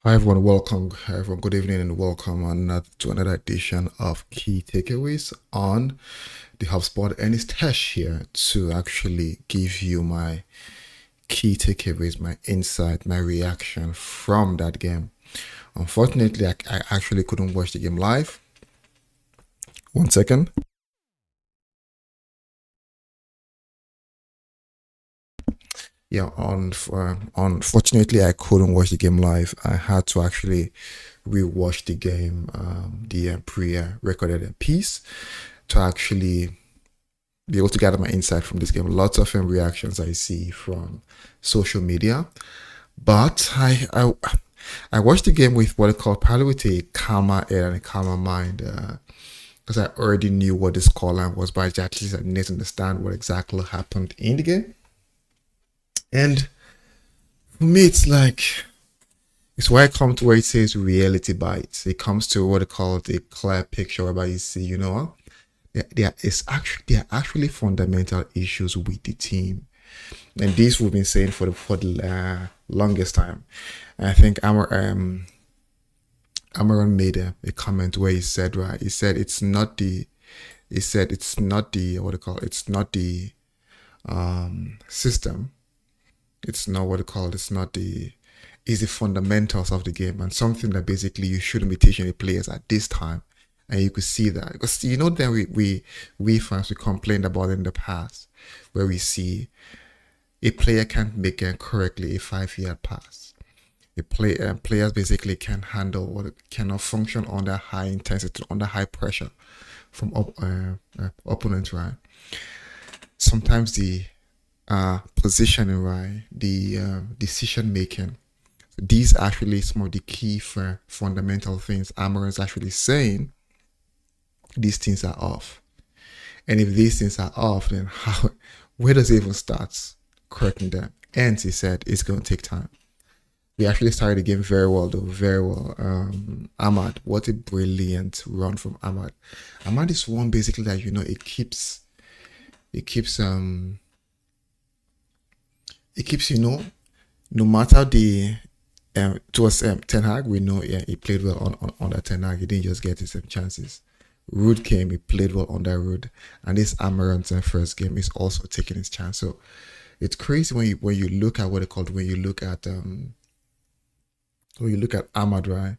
Hi everyone, welcome. Hi everyone, good evening and welcome to another edition of Key Takeaways on the HubSpot. And it's Tesh here to actually give you my key takeaways, my insight, my reaction from that game. Unfortunately, I actually couldn't watch the game live. 1 second. Yeah, unfortunately, I couldn't watch the game live. I had to actually rewatch the game, the pre-recorded piece, to actually be able to gather my insight from this game. Lots of reactions I see from social media, but I watched the game with what I call probably with a calmer head and a calmer mind, because I already knew what the scoreline was, but at least I didn't understand what exactly happened in the game. And for me, it's why I come to where it says reality bites. It comes to what they call a clear picture whereby you see, you know, there are actually fundamental issues with the team, and this we've been saying for the longest time. And I think Amorim made a comment where he said, right, he said it's not the what they call it's not the system, it's not what they call it's not the is the fundamentals of the game, and something that basically you shouldn't be teaching the players at this time. And you could see that, because you know that we fans, we complained about it in the past, where we see a player can't make correctly a 5-yard pass. Players basically can handle what cannot function under high intensity, under high pressure from opponents, right? Sometimes the positioning, right, the decision making. These are actually some of the key fundamental things Amorim is actually saying. These things are off, and if these things are off, then where does it even start correcting them? And he said it's going to take time. We actually started the game very well, though, very well. Ahmad, what a brilliant run from Ahmad. Ahmad is one basically that, you know, it keeps you know, no matter the towards Ten Hag, we know, yeah, he played well on that Ten Hag. He didn't just get his chances. Rude came, he played well on that Rude, and this Amorim's first game is also taking his chance. So it's crazy when you look at what they called when you look at Ahmad, right?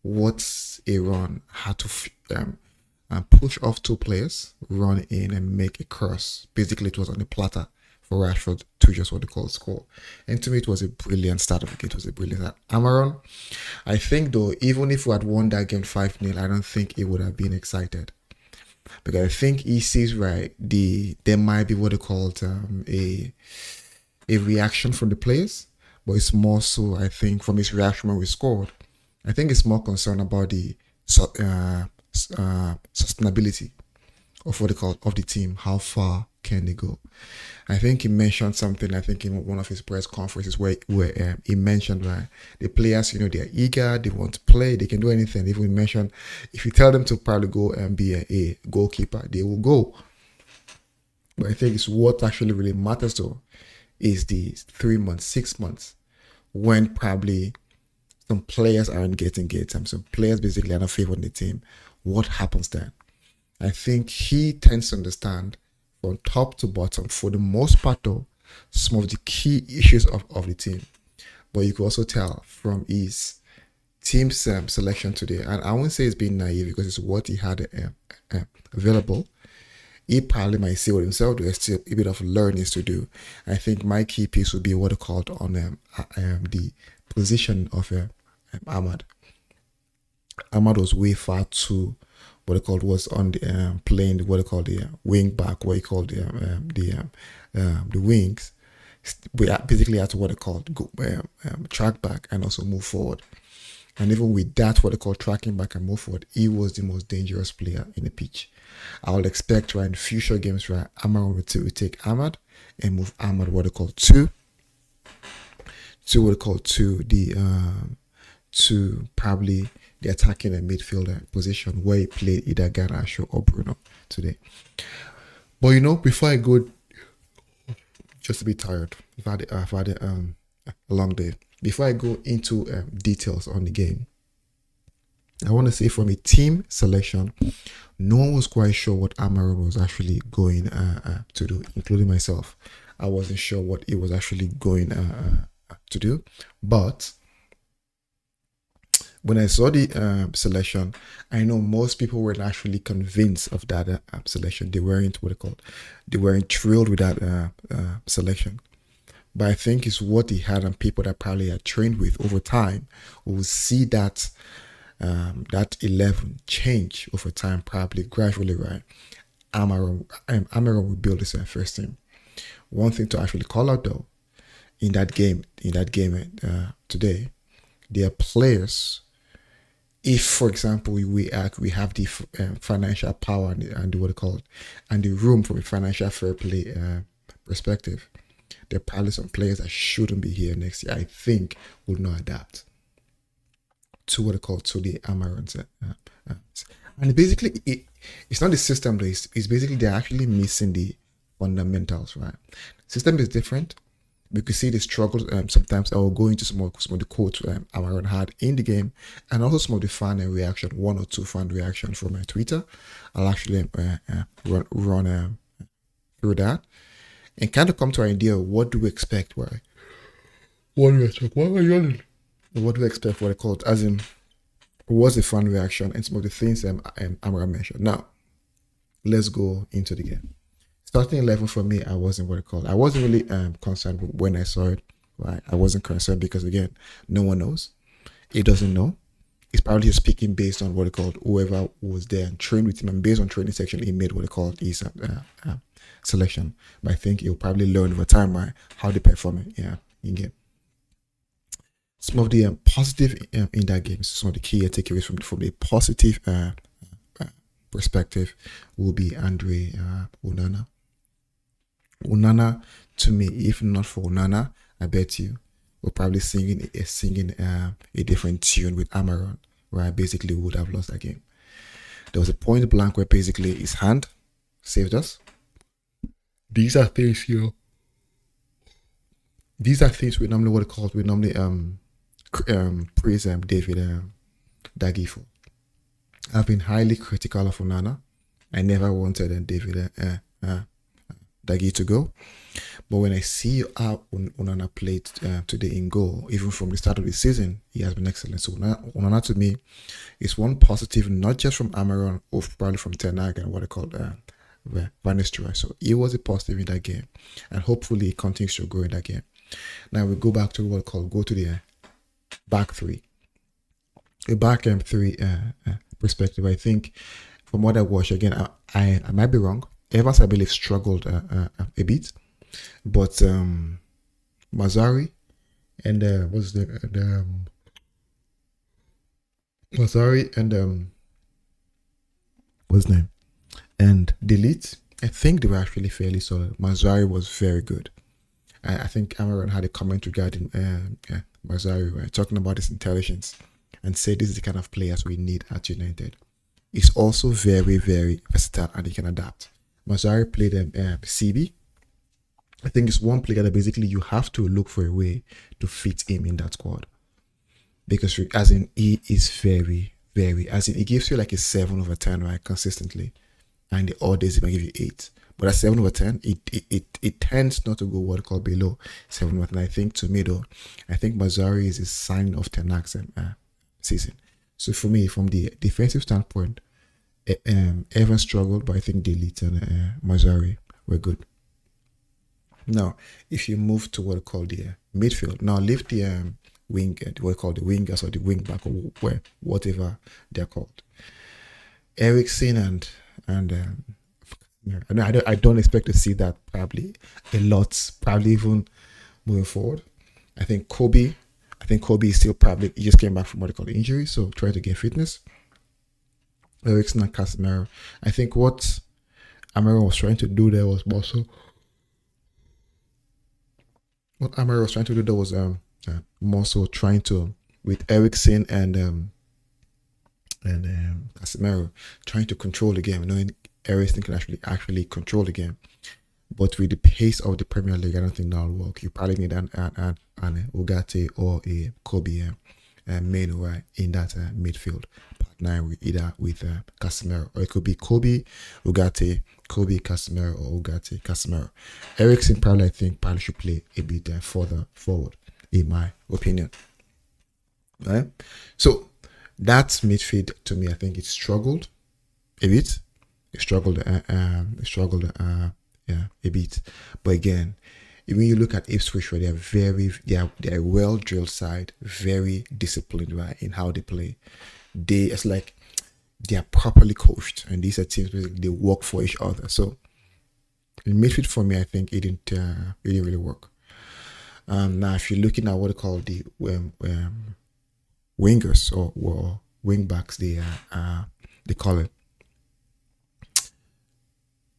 What's a run? Had to push off 2 players, run in and make a cross. Basically, it was on the platter for Rashford to just what they call score. And to me, it was a brilliant start of the game. It was a brilliant start. Amorim, I think though, even if we had won that game 5-0, I don't think he would have been excited, because I think he sees, right, there might be what they call a reaction from the players, but it's more so, I think, from his reaction when we scored. I think it's more concerned about the sustainability of what they call of the team. How far can they go? I think he mentioned something, I think, in one of his press conferences where he mentioned, right, the players, you know, they're eager, they want to play, they can do anything. Even he mentioned, if you tell them to probably go and be a goalkeeper, they will go. But I think it's what actually really matters though is the 3 months, 6 months, when probably some players aren't getting game time, some players basically are not favoring the team. What happens then? I think he tends to understand from top to bottom, for the most part though, some of the key issues of the team. But you can also tell from his team's selection today, and I won't say it's being naive because it's what he had available. He probably might say with himself there's still a bit of learnings to do. I think my key piece would be what I called on the position of Ahmad. Ahmad was way far too what they called was on the playing what they call the wing back, what he called the wings. We basically had to what they called go, track back and also move forward. And even with that, what they call tracking back and move forward, he was the most dangerous player in the pitch. I would expect, right, in future games, right, Amorim will take Ahmad and move Ahmad what they call to what they call to probably the attacking and midfielder position where he played either Garnacho or Bruno today. But you know, before I go, just a bit tired. I've had a long day. before I go into details on the game, I want to say from a team selection, no one was quite sure what Amorim was actually going to do, including myself. I wasn't sure what he was actually going to do. But when I saw the selection, I know most people weren't actually convinced of that selection. They weren't they weren't thrilled with that selection. But I think it's what he had and people that probably had trained with over time will see that that 11 change over time, probably gradually, right? Amorim will build this first team. One thing to actually call out though, in that game today, there are players. If, for example, we have the financial power and what they call it, and the room from a financial fair play perspective, there are probably some players that shouldn't be here next year. I think would not adapt to what they call to the Amorim. And basically, it's not the system though. It's basically they're actually missing the fundamentals, right? System is different. We could see the struggles sometimes. I will go into some of the quotes Amorim had in the game, and also some of the fan reaction, 1 or 2 fan reaction from my Twitter. I'll actually run through that and kind of come to an idea of what do we expect. Why? What do we expect? Why are you yelling? What do we expect? What I call it, as in, what's the fan reaction and some of the things Amorim mentioned. Now, let's go into the game. Starting 11 for me, I wasn't I wasn't really concerned when I saw it. Right? I wasn't concerned because again, no one knows. He doesn't know. He's probably just speaking based on what they called whoever was there and trained with him, and based on training section, he made what they called his selection. But I think he'll probably learn over time, right, how they perform in game. Some of the positive in that game, some of the key takeaways from a positive perspective will be Andre Onana. Onana, to me, if not for Onana, I bet you we're probably singing a different tune with Amorim, where I basically would have lost that game. There was a point blank where basically his hand saved us. These are things, these are things we normally praise David Daggy for. I've been highly critical of Onana. I never wanted David Daggy to go. But when I see how Onana played today in goal, even from the start of the season, he has been excellent. So Onana to me is one positive, not just from Amorim, or probably from Ten Hag and what I call Van Nistelrooy. So he was a positive in that game, and hopefully he continues to grow in that game. Now we go back to what I call go to the back three. A back three perspective. I think from what I watched again, I might be wrong. Evans, I believe, struggled a bit, but Mazzari and Mazzari and what's his name, and Delete, I think they were actually fairly solid. Mazzari was very good. I think Amorim had a comment regarding Mazzari, right, talking about his intelligence, and said this is the kind of players we need at United. He's also very, very versatile and he can adapt. Mazzari played CB. I think it's one player that basically you have to look for a way to fit him in that squad. Because as in he is very, very, as in he gives you like a 7/10, right, consistently. And the odd days he might give you 8. But at 7/10, it tends not to go what I call below 7/10. I think to me though, I think Mazzari is a sign of Ten Hag's season. So for me, from the defensive standpoint, Evans struggled, but I think Delete and Mazzari were good. Now, if you move to what I call the midfield, now leave the wing, what I call the wingers or the wing back or whatever they're called. Eriksen and I don't expect to see that probably a lot, probably even moving forward. I think Kobe is still probably, he just came back from what they call injury, so try to get fitness. Eriksen and Casemiro. I think what Amorim was trying to do there was also more so trying to, with Eriksen and Casemiro, trying to control the game, knowing Eriksen can actually control the game. But with the pace of the Premier League, I don't think that'll work. You probably need an Ugarte or a Kobe Mano, right, in that midfield, partner with either with Casemiro, or it could be Kobe, Ugarte, Kobe, Casemiro, or Ugarte, Casemiro. Eriksen probably, I think, probably should play a bit further forward, in my opinion. Right? So that midfield, to me, I think it struggled a bit. Yeah, a bit. But again, when you look at Ipswich, right, they're a well drilled side, very disciplined, right, in how they play. It's like they are properly coached, and these are teams basically they work for each other. So in midfield for me, I think it didn't really work. Now, if you're looking at what they call the wingers or wing backs, they call it.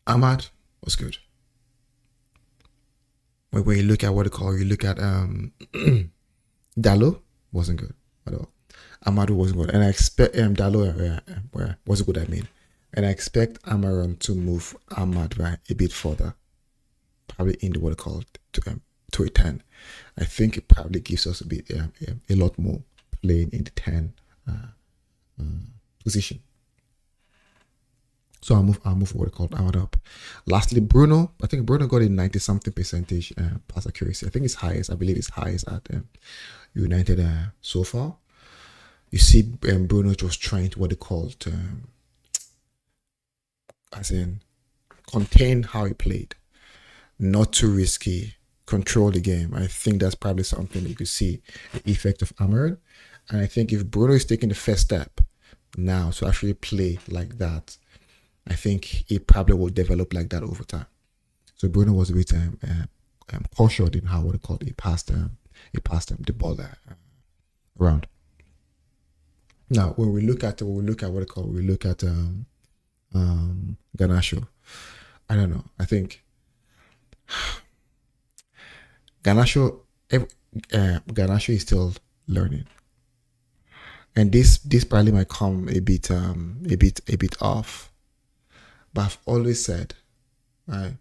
Ahmad was good. When you look at what they call, you look at Dallo wasn't good at all. Amadou wasn't good, and I expect Dallo wasn't good. I mean, and I expect Amorim to move Ahmad right a bit further, probably in the what they call to a 10. I think it probably gives us a lot more playing in the 10 position. So I'll move what they call Ahmad up. Lastly, Bruno. I think Bruno got a 90-something percentage pass accuracy. I think it's highest. I believe it's highest at United so far. You see, Bruno was trying to what they called, as in, contain how he played, not too risky, control the game. I think that's probably something you could see the effect of Amorim. And I think if Bruno is taking the first step now to actually play like that, I think he probably will develop like that over time. So Bruno was a bit cautious in how what they called he passed the ball around. Now when we look at Garnacho. I don't know. I think Garnacho is still learning, and this probably might come a bit off. But I've always said, right,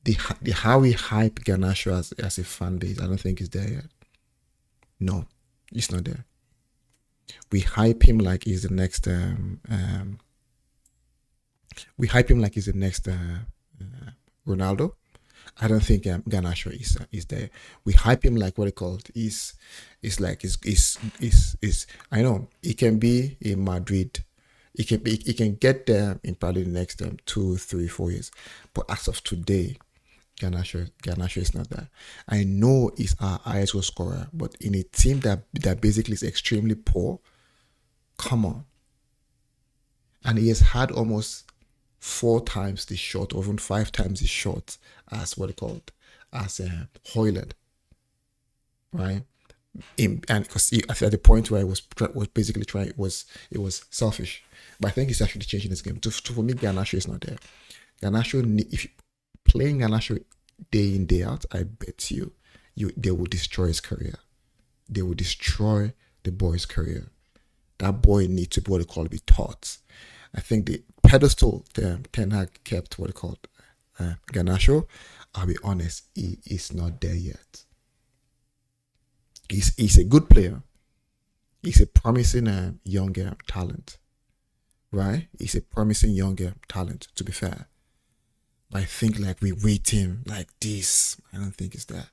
the how we hype Garnacho as a fan base, I don't think is there yet. No, it's not there. We hype him like he's the next. Ronaldo. I don't think Garnacho is there. We hype him like what they call it is I know he can be in Madrid. He can get there in probably the next 2, 3, 4 years. But as of today, Garnacho is not there. I know he's our ISO scorer, but in a team that basically is extremely poor, come on. And he has had almost 4 times the shot, or even 5 times the shot as what they called as Hoyland, right? And because at the point where it was basically trying, it was selfish. But I think he's actually changing this game. For me, Garnacho is not there. Garnacho, if you playing Garnacho day in day out, I bet you they will destroy his career. They will destroy the boy's career. That boy needs to be what they call be taught. I think the pedestal Ten Hag kept what they called Garnacho. I'll be honest, he is not there yet. He's a good player. He's a promising younger talent, right? He's a promising younger talent, to be fair. But I think like we rate him like this. I don't think it's that.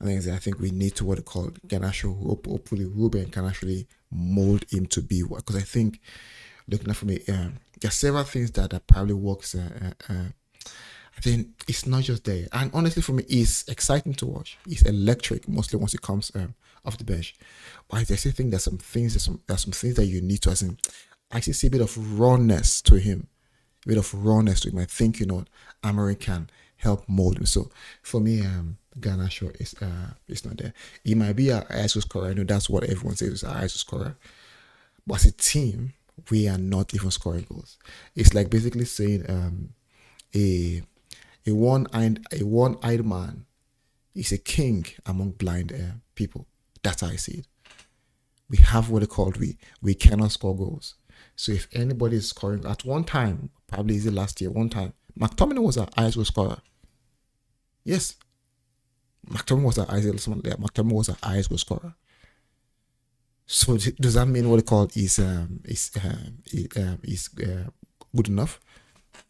I think we need to what they call Garnacho. Hopefully, Ruben can actually mold him to be what. Because I think, looking at for me, there are several things that probably works. I think it's not just there. And honestly, for me, it's exciting to watch. It's electric, mostly once it comes off the bench. But I still think there's some things that you need to. I actually see a bit of rawness to him. I think Amorim can help mold him. So for me, Garnacho is not there. He might be our ISO scorer. I know that's what everyone says is our ISO scorer. But as a team, we are not even scoring goals. It's like basically saying a one-eyed man is a king among blind people. That's how I see it. We have what they called we cannot score goals. So if anybody is scoring at one time, probably is it last year, one time, McTominay was our highest goal scorer. Yes, McTominay was our highest goal scorer. So does that mean what they call is good enough?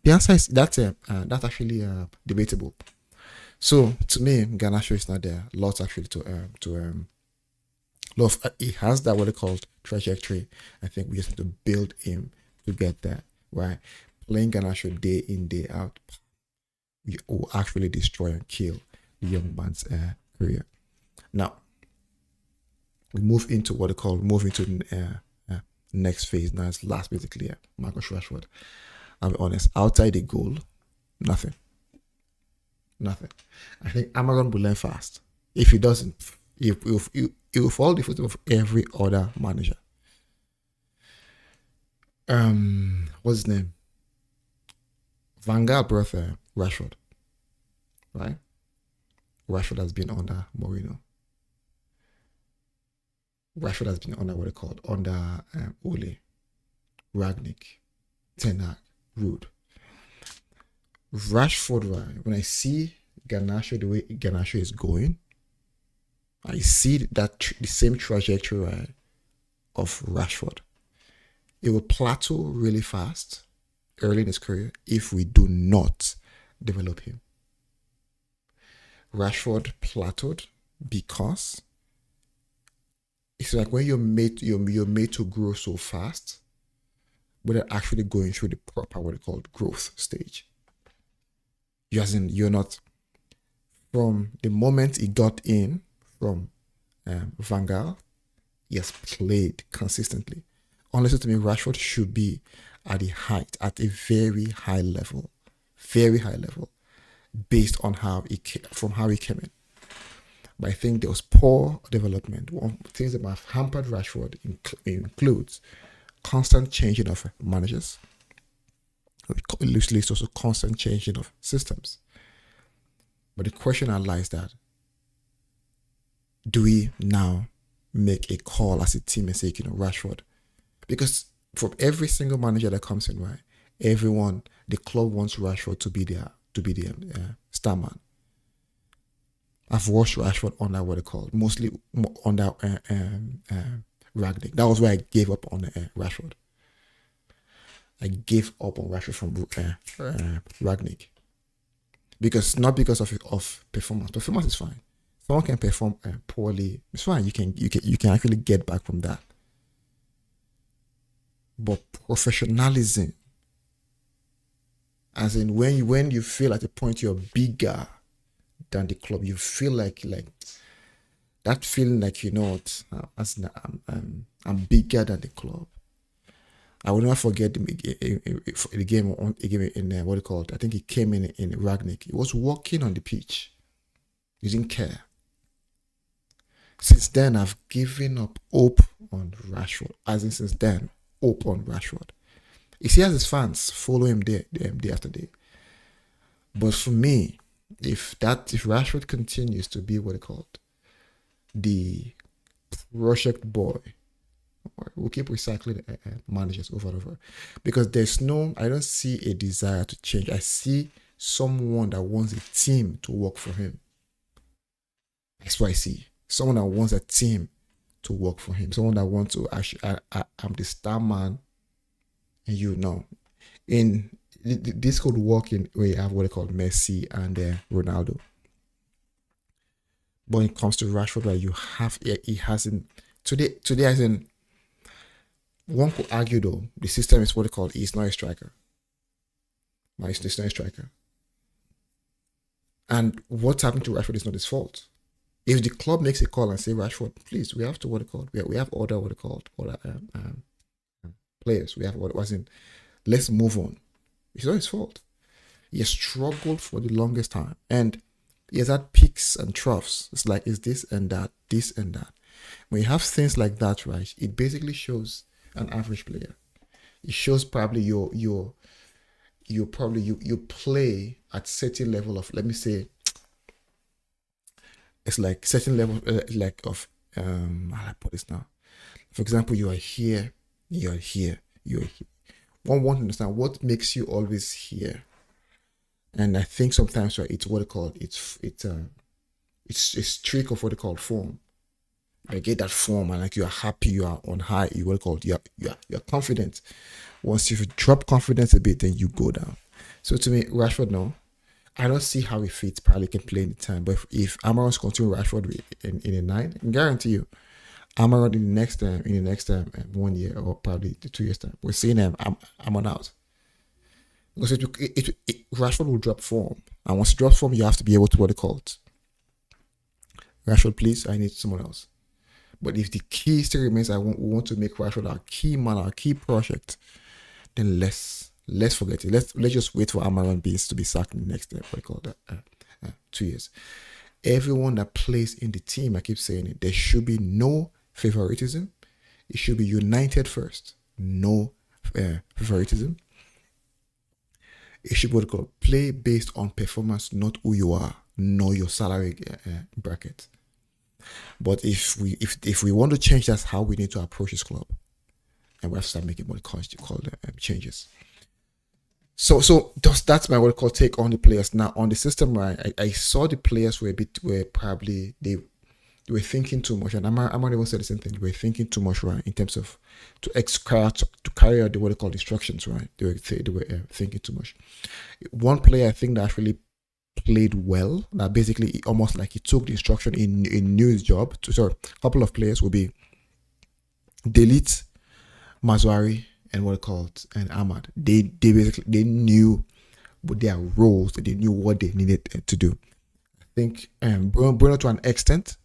The answer is that's actually debatable. So to me, Garnacho is not there. Lots actually to love. He has that what they call trajectory. I think we just need to build him to get there. Right, playing Garnacho day in day out, we will actually destroy and kill the young man's career. Now we move into what they call next phase. Now it's last basically. Marcus Rashford. I'll be honest. Outside the goal, nothing. I think Amorim will learn fast. If he doesn't, he will follow the footsteps of every other manager. What's his name? Van Gaal brought Rashford, right? Rashford has been under Mourinho. Rashford has been under what they called under Ole, Ragnick, Ten Hag, Rude. Rashford, right? When I see Garnacho, the way Garnacho is going, I see that the same trajectory, right, of Rashford. It will plateau really fast early in his career if we do not develop him. Rashford plateaued because it's like when you're made to grow so fast without actually going through the proper what they call growth stage. You're not, from the moment he got in from Van Gaal, he has played consistently. Honestly, to me, Rashford should be at a very high level, based on how he came in. But I think there was poor development. One things that have hampered Rashford includes constant changing of managers. It leads also constant changing of systems. But the question lies that, do we now make a call as a team and say, Rashford? Because from every single manager that comes in, right, the club wants Rashford to be the star man. I've watched Rashford under what they call mostly under Ragnick. That was where I gave up on Rashford. I gave up on Rashford from Ragnick, not because of performance. Performance is fine. Someone can perform poorly. It's fine. You can actually get back from that. But professionalism, as in when you feel at a point you're bigger than the club, you feel like that feeling like I'm bigger than the club. I will never forget the game in what he called. I think he came in Ragnick. He was walking on the pitch. He didn't care. Since then, I've given up hope on Rashford. Since then, hope on Rashford. He has his fans follow him day after day. But for me, if Rashford continues to be what he called the project boy, we'll keep recycling managers over and over, because I don't see a desire to change. I see someone that wants a team to work for him. That's what I see. Someone that wants a team to work for him. Someone that wants to actually, I'm the star man, and this could work in where you have what they call Messi and Ronaldo. But when it comes to Rashford, right, he hasn't today. As in, one could argue though, the system is what they call, he's not a striker. He's not a striker. And what's happened to Rashford is not his fault. If the club makes a call and say, Rashford, please, we have to what they call, we have other players. We have what was in. Let's move on. It's not his fault. He has struggled for the longest time, and he has had peaks and troughs. It's like, it's this and that. When you have things like that, right, it basically shows an average player. It shows probably you play at certain level of, let me say, it's like certain level how do I put this now? For example, you are here, you're here. One want to understand what makes you always here. And I think sometimes right, it's what they call it's trick of what they call form. I get that form and like you are happy, you are on high, you what they call you're confident. Once you drop confidence a bit, then you go down. So to me, Rashford, no. I don't see how he fits. Probably can play in the time, but if Amorim's continue Rashford in a nine, I can guarantee you, Amorim in the next 1 year or probably 2 years time, we're seeing him. I'm on out because Rashford will drop form, and once he drops form, you have to be able to what they call it. Rashford, please, I need someone else. But if the key still remains, we want to make Rashford our key man, our key project, then let's forget it. Let's just wait for Amorim Beans to be sacked in the next what I call that 2 years. Everyone that plays in the team, I keep saying it, there should be no favoritism. It should be united first. No favoritism. It should be play based on performance, not who you are, nor your salary bracket. But if we want to change, that's how we need to approach this club, and we have to start making what called changes. So that's my what called take on the players. Now on the system, right? I saw the players were probably they were thinking too much, and I'm not even saying the same thing. They were thinking too much, right? In terms of to carry out the what they call instructions, right? They were thinking too much. One player I think that actually played well. That basically almost like he took the instruction in knew his job. A couple of players will be Delete, Mazwari, and what called and Ahmad. They basically knew what their roles. They knew what they needed to do. I think Bruno to an extent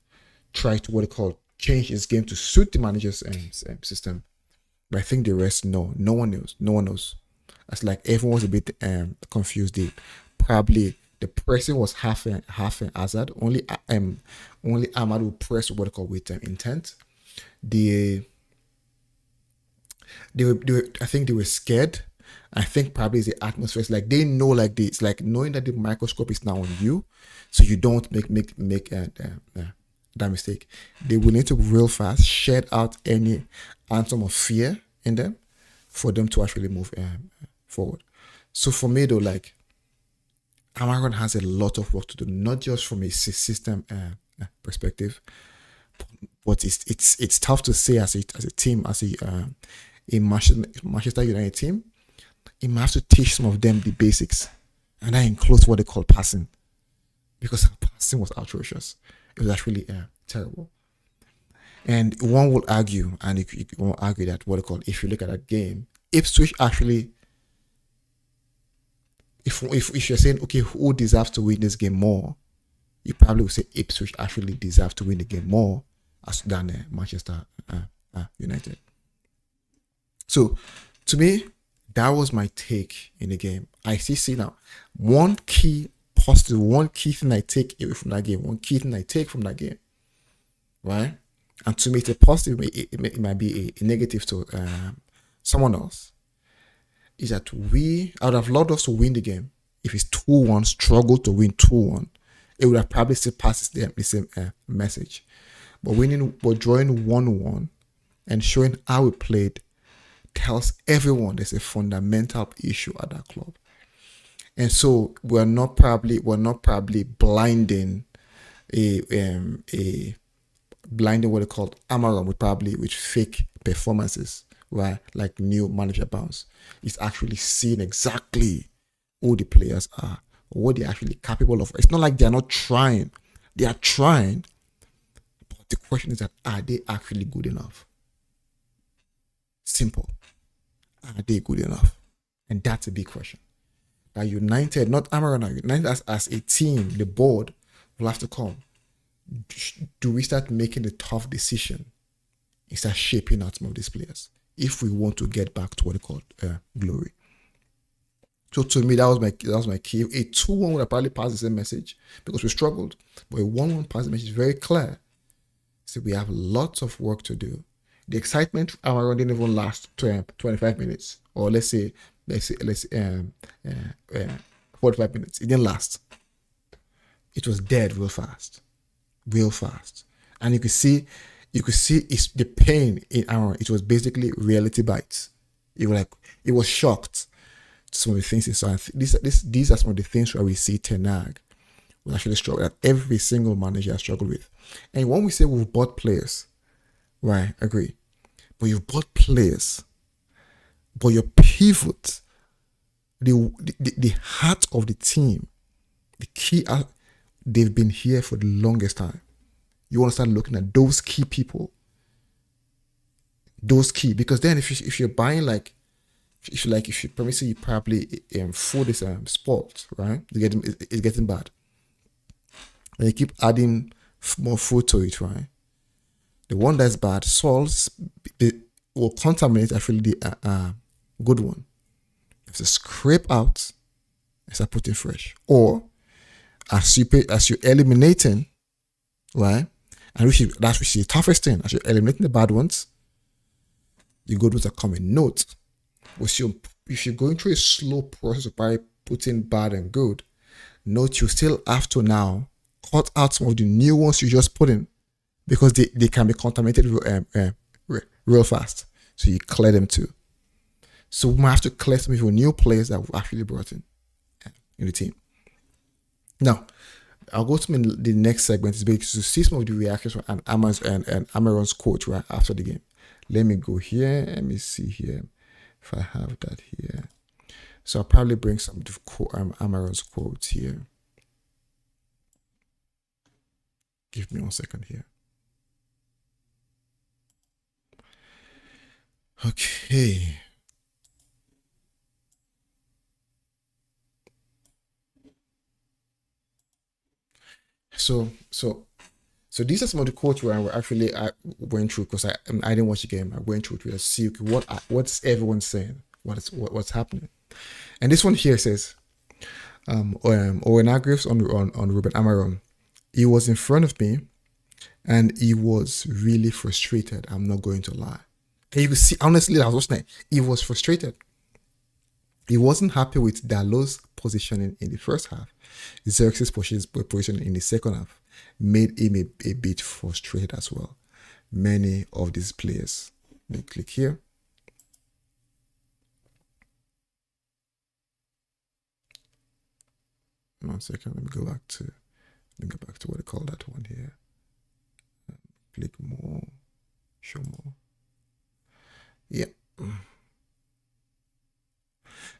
tried to what they call change his game to suit the manager's system. But I think the rest no one knows. It's like everyone was a bit confused. Probably the pressing was half an hazard. Only Ahmad will press what they call with intent. I think they were scared. I think probably it's the atmosphere. It's like they know, like it's like knowing that the microscope is now on you, so you don't make that mistake. They will need to real fast shed out any anthem of fear in them for them to actually move forward. So for me though, like Amorim has a lot of work to do, not just from a system perspective, but it's tough to say as a team, as a Manchester United team. He must have to teach some of them the basics, and that includes what they call passing, because passing was atrocious. It was actually terrible. And one will argue, and you won't argue that what they call, if you look at that game, Ipswich actually, if you're saying, okay, who deserves to win this game more, you probably would say Ipswich actually deserve to win the game more than Manchester United. So, to me, that was my take in the game. I see now one key positive, one key thing I take away from that game, one key thing I take from that game, right? And to me, it's a positive. It might be a negative to someone else. Is that I would have loved us to win the game. If it's 2-1, struggle to win 2-1, it would have probably still passed the same message. But drawing 1-1 and showing how we played tells everyone there's a fundamental issue at that club. And so we're not probably blinding blinding what they call Amorim with fake performances, right? Like new manager bounce. It's actually seeing exactly who the players are, what they're actually capable of. It's not like they're not trying. They are trying. But the question is that, are they actually good enough? Simple. Are they good enough? And that's a big question. That United, not Amorim, United as a team, the board will have to come. Do we start making the tough decision and start shaping out some of these players if we want to get back to what they call glory? So to me, that was my key. A 2-1 would have probably passed the same message because we struggled, but a 1-1 passed the message very clear. So we have lots of work to do. The excitement Amorim didn't even last 25 minutes, or let's say 45 minutes. It didn't last. It was dead real fast, and you could see it's the pain in Amorim. It was basically reality bites. It was shocked some of the things. So these are some of the things where we see Ten Hag will actually struggle, that every single manager has struggled with. And when we say we've bought players, right, agree. But you've bought players, but your pivot, the heart of the team, the key, they've been here for the longest time. You want to start looking at those key people, because then if you're buying if you promise you probably for this sport, right, it's getting bad, and you keep adding more food to it, right? The one that's bad will contaminate actually the good one. You have to scrape out and start putting fresh, or as you're eliminating, right? And that's the toughest thing. As you're eliminating the bad ones, the good ones are coming. Note, if you're going through a slow process of putting bad and good, note you still have to now cut out some of the new ones you just put in, because they can be contaminated real fast. So you clear them too. So we might have to clear some of your new players that we've actually brought in the team. Now, I'll go to the next segment, is basically to see some of the reactions from Amorim's coach right after the game. Let me go here. Let me see here if I have that here. So I'll probably bring some of Amorim's quotes here. Give me 1 second here. Okay. So these are some of the quotes where I went through, because I didn't watch the game. I went through to see what's everyone saying, what's happening. And this one here says, Owen Hargreaves on Ruben Amorim. He was in front of me, and he was really frustrated. I'm not going to lie. And you can see, honestly, I was listening. He was frustrated. He wasn't happy with Dalot's positioning in the first half. Xerxes' position in the second half made him a bit frustrated as well. Many of these players. Let me click here. One second. Let me go back to what they call that one here. Click more. Show more. Yeah.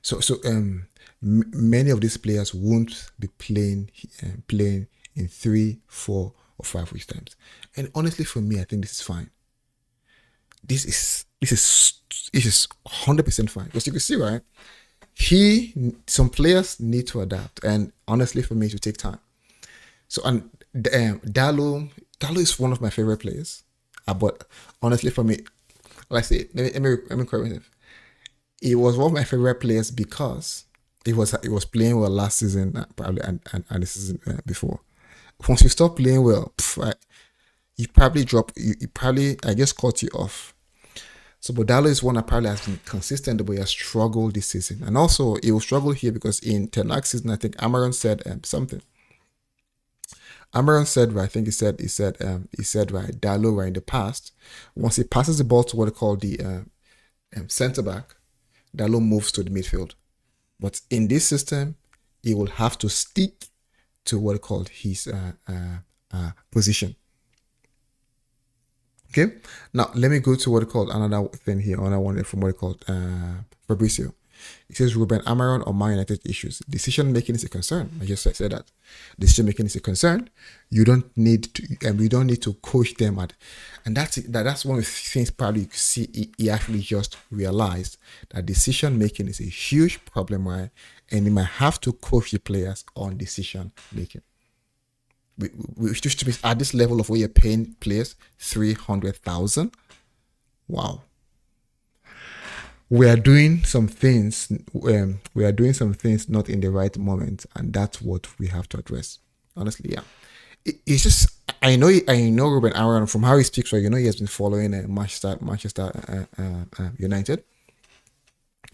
So many of these players won't be playing in 3, 4, or 5 weeks times. And honestly, for me, I think this is fine. This is 100% fine, because you can see, right? Some players need to adapt, and honestly, for me, it will take time. So, and Dalot is one of my favorite players, but honestly, for me, like I say, let me correct myself. He was one of my favorite players because he was playing well last season, probably, and the season before. Once you stop playing well, you probably drop. I just cut you off. So, but Dalot is one that probably has been consistent, but he has struggled this season, and also he will struggle here because in Ten Hag season, I think Amorim said something. Amorim said, right, I think he said, right, Dalot, right, in the past, once he passes the ball to what they call the centre back, Dalot moves to the midfield. But in this system, he will have to stick to what they call his position. Okay, now let me go to what they call another thing here, another one from what they called Fabrizio. It says Ruben Amorim on Man United issues. Decision making is a concern. I said that. Decision making is a concern. You don't need to coach them and that's one of the things probably you can see he actually just realized that decision making is a huge problem, right? And he might have to coach the players on decision making. We used to be at this level of where you're paying players 300,000. Wow. We are doing some things. We are doing some things not in the right moment, and that's what we have to address. Honestly, yeah. It's just I know Ruben Amorim from how he speaks. Right, he has been following Manchester United.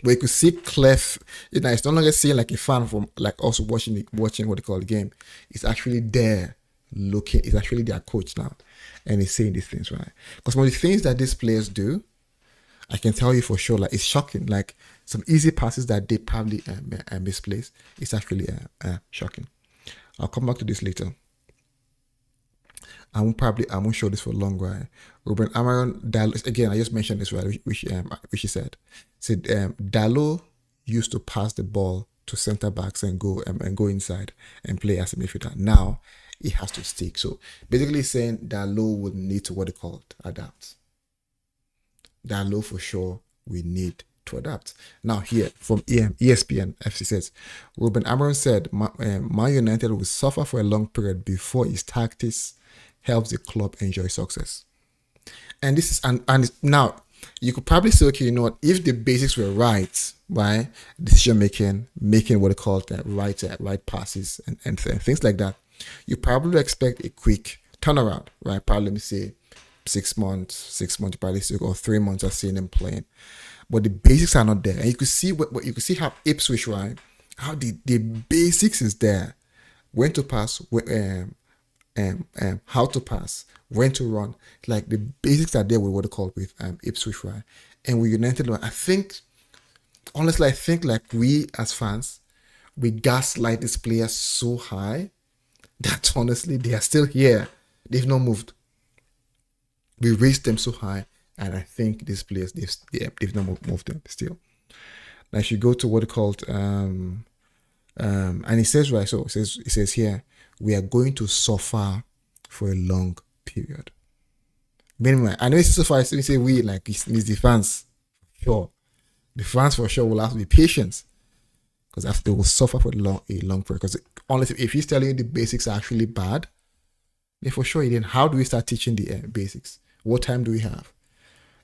But you could see Clef. It's no longer seeing like a fan from like also watching what they call the game. It's actually there looking. It's actually their coach now, and he's saying these things, right? Because one of the things that these players do, I can tell you for sure, like it's shocking. Like some easy passes that they probably misplaced. It's actually shocking. I'll come back to this later. I won't show this for long, right? Ruben Amorim, again, I just mentioned this, right? Which he said Dallo used to pass the ball to centre backs and go inside and play as a midfielder. Now it has to stick. So basically saying Dallo would need to adapt. Dallo for sure we need to adapt. Now here from ESPN FC says Ruben Amorim said Man United will suffer for a long period before his tactics helps the club enjoy success. And this is and now you could probably say, okay, you know what, if the basics were right, decision making what they call right passes and things like that, you probably expect a quick turnaround, right? Probably let me say 6 months, probably or 3 months of seeing them playing. But the basics are not there. And you could see what you could see how Ipswich, right? How the basics is there. When to pass, how to pass, when to run. Like the basics are there with what they call with Ipswich, right? And with United, I think like we as fans, we gaslight these players so high that honestly they are still here. They've not moved. We raised them so high, and I think these players they've not moved them still. Now if you go to what they called and it says, right, so it says here, we are going to suffer for a long period. Meanwhile, I know it's so far. We say we, like it's the fans. Sure, the fans for sure will have to be patient because they will suffer for a long period. Because honestly, if he's telling you the basics are actually bad, then for sure, then how do we start teaching the basics? What time do we have?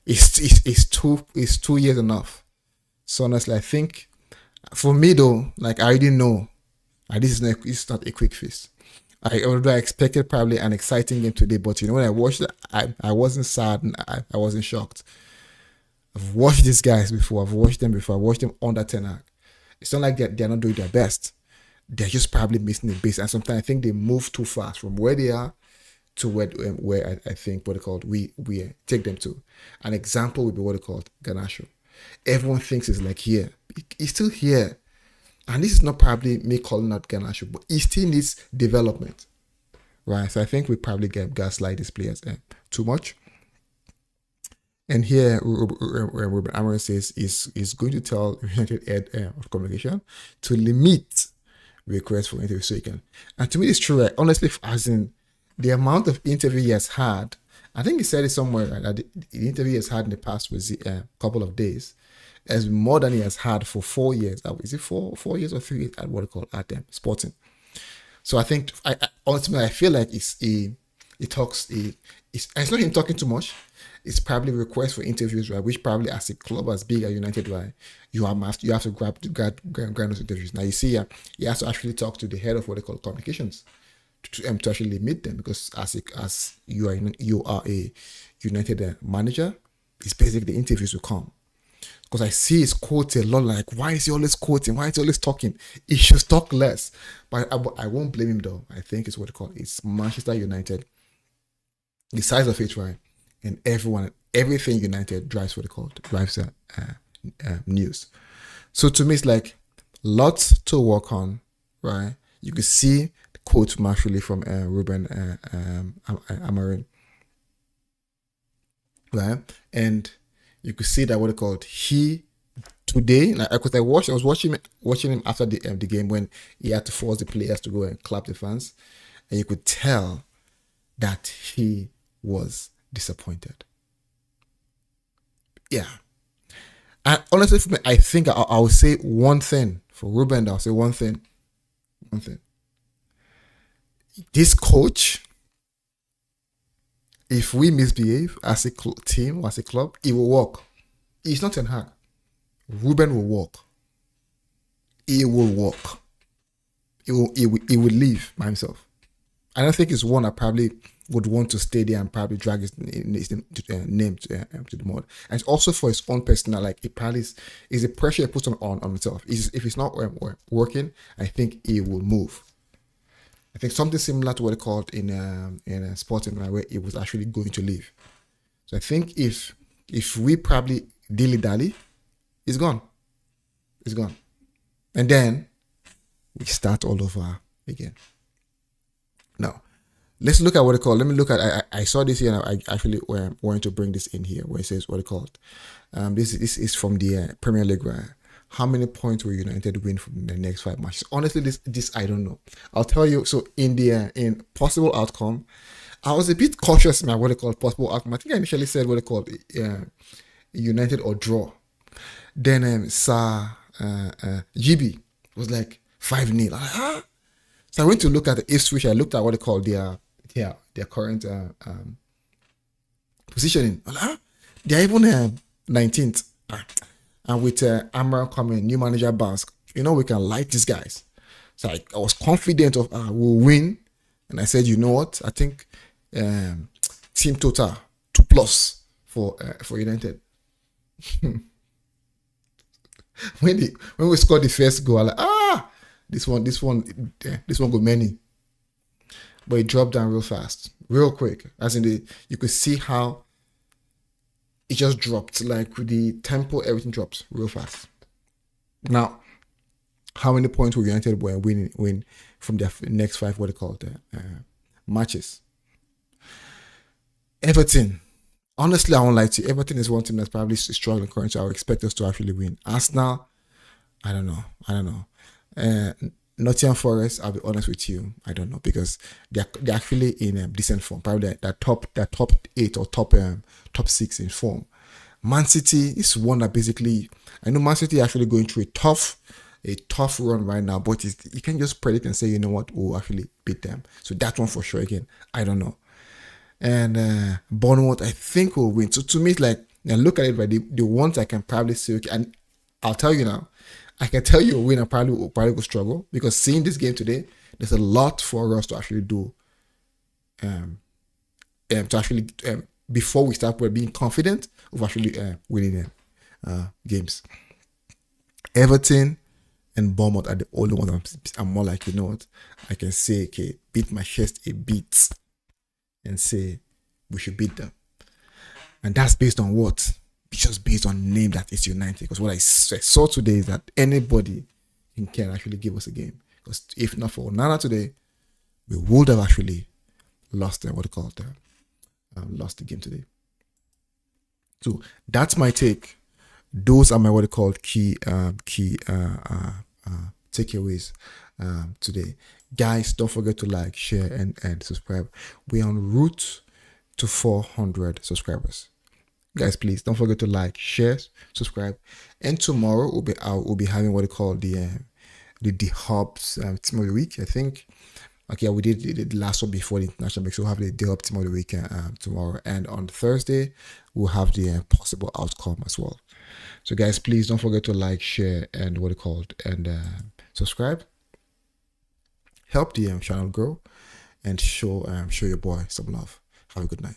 Is 2 years enough? So honestly, I think for me though, like I already know, this is not a quick fix. Although I expected probably an exciting game today, but when I watched it, I wasn't sad and I wasn't shocked. I've watched these guys before. I've watched them under Ten Hag. It's not like they're not doing their best. They're just probably missing the base. And sometimes I think they move too fast from where they are to where I think what they called we take them to. An example would be what they called Garnacho. Everyone thinks it's like here. He's still here. And this is not probably me calling out Garnacho, but he still needs development. Right? So I think we probably gaslight these players too much. And here, Ruben Amorim says is going to tell United Head of Communication to limit requests for interviews so he can. And to me, it's true. Right? Honestly, as in the amount of interview he has had, I think he said it somewhere, right? That the interview he has had in the past was a couple of days, as more than he has had for 4 years. Is it 4 years or 3 years at what they call at Sporting? So I think ultimately I feel like it's not him talking too much. It's probably requests for interviews, right? Which probably as a club as big as United, right? You have to grab those interviews. Now you see, he has to actually talk to the head of what they call communications to actually meet them, because as you are a United manager, it's basically the interviews will come. Because I see his quotes a lot, like, why is he always quoting? Why is he always talking? He should talk less. But I won't blame him though. I think it's what they call it's Manchester United. The size of it, right? And everything United drives news. So to me, it's like lots to work on, right? You can see the quote actually from Ruben Amorim, right? And you could see that what they called he today, like because I was watching him after the game when he had to force the players to go and clap the fans, and you could tell that he was disappointed. Yeah. And honestly, for me, I think I'll say one thing for Ruben. I'll say one thing. This coach, if we misbehave as a team or as a club, it will work. It's not Ten Hag. Ruben will work. He will work. He will leave by himself. I don't think it's one I probably would want to stay there and probably drag his name to the mud. And it's also for his own personal, like it probably is the pressure he puts on himself. If it's not working, I think he will move. I think something similar to what they called in Sporting, where it was actually going to leave. So I think if we probably dilly-dally, it's gone. It's gone. And then we start all over again. Now, let's look at what it called. Let me look at. I saw this here, and I actually wanted to bring this in here, where it says what it called. This is from the Premier League. Right? How many points will United win from the next 5 matches? Honestly, this I don't know. I'll tell you. So in the in possible outcome, I was a bit cautious about what it called possible outcome. I think I initially said what it called United or draw. Then Sir GB was like 5-0. So I went to look at the Ipswich. I looked at what they call their current positioning. They're even 19th. And with Amorim coming, new manager Basque, we can light these guys. So I was confident of we'll win. And I said, you know what? I think team total 2+ for United. when we scored the first goal, I like, this one go many. But it dropped down real fast, real quick. As in you could see how it just dropped. Like with the tempo, everything drops real fast. Now, how many points will United win from their next 5? What they call matches? Everton. Honestly, I won't lie to you. Everton is one team that's probably struggling currently. So I would expect us to actually win. Arsenal, I don't know. Nottingham Forest, I'll be honest with you, I don't know, because they're actually in decent form. Probably that top 8 or top 6 in form. Man City is one that basically, I know Man City actually going through a tough run right now, but you can just predict and say, you know what, we'll actually beat them. So that one for sure. Again, I don't know. And Bournemouth, I think will win. So to me, it's like, now look at it, right? The ones I can probably say, okay, and I'll tell you now, I can tell you a winner probably will struggle, because seeing this game today, there's a lot for us to actually do. Before we start, we're being confident of actually winning games. Everton and Bournemouth are the only ones I'm more like, you know what, I can say, okay, beat my chest a bit and say we should beat them. And that's based on what? It's just based on name that is United. Because what I saw today is that anybody can actually give us a game. Because if not for Nana today, we would have actually lost lost the game today. So that's my take. Those are my key takeaways today. Guys, don't forget to like, share, and subscribe. We're en route to 400 subscribers. Guys, please don't forget to like, share, subscribe. And tomorrow we'll be having what they call the Hubs Team of the Week. I think. Okay, we did the last one before the international break, so we'll have the Hub Team of the Week tomorrow. And on Thursday we'll have the possible outcome as well. So guys, please don't forget to like, share, and subscribe. Help the channel grow, and show your boy some love. Have a good night.